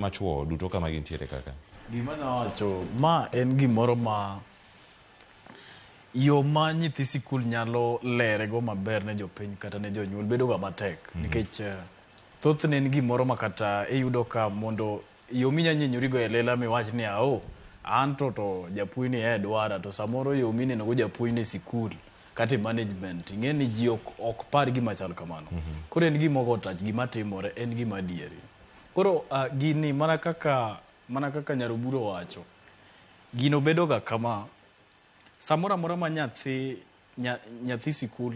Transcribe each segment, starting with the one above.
machuo duto kama gintiere kaka. Gima nawacho, ma en gimoro ma yo ma nyithi sikul nyalo lere go maber ne jopiny kata ne jonyuol bedo ga matek nikech thothne en gimoro ma kata iyudo ka mondo yo minya nyenyorigo e lela miwach ni an to japuonj ni dwara to samoro yo mineno go japuonj ne sikul kata management ing'e ni ji ok par gima chal kamano. Koro en gima ok otach gima timore en gima adieri. Koro gini mana kaka Nyaroburo wacho, gino bedo ga kama samora mora ma nyathi sikul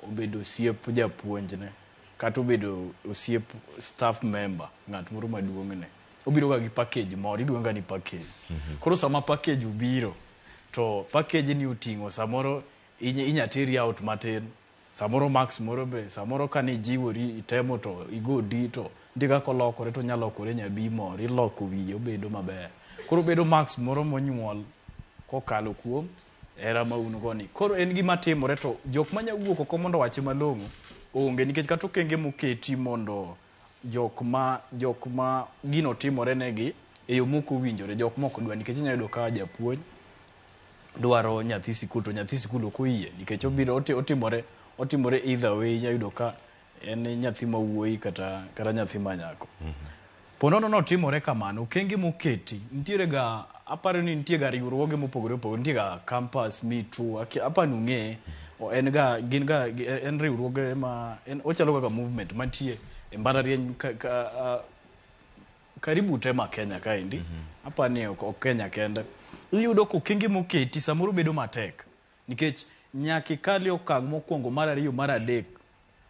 obedo osiep japuonjne kata obedo osiep staff member ng'at moro maduong'ne, obiro ga gi package moro, iluonga ni package. Koro sama package obiro to package ni oting'o samoro inya teri out matin, samoro max moro be samoro kani jiwori itemo to igo di to ndiga kolokore to nyalokore nyabi moro iloko wiye obedo maber. Koro bedo max moro monyuol kokalo kuom era ma un goni. Koro en gima timore to jok manya wuok oko mondo wache malong'o onge nikech kata okenge moketi mondo jok ma gino timore negi e yo moko winjore jok moko dwa, nikech inya yudo ka japuonj dwaro nyathi sikul to nyathi sikul ok oyie nikech obiro otimore either way. Inya yudo ka en nyathi ma wuoyi kata nyathi ma nyako. Ponono no timore kamano, okenge moketi nitiere ga, aparo ni nitie ga riwruoge mopogore opogore, nitie ga campus mitu apani ung'e en riwruoge ma ochalo kaka movement mantie e mbalariany karibu tema Kenya kaendi. Apani ok Kenya kende. Iyudo ko okenge moketi samoro bedo matek nikech nyaka ikali okang' mokwongo mar ariyo mar adek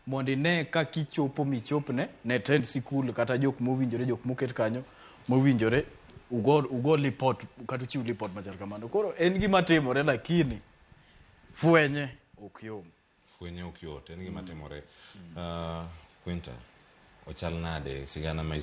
mondo ine kaka ichopo michopne ne tend sikul kata jok mowinjore, jok moket kanyo mowinjore ugo report kata uchiw report machal kamano. Koro en gima timore lakini fwenye ok yom. Fwenye ok yot, en gima timore. Quinta, ochal nade sigana ma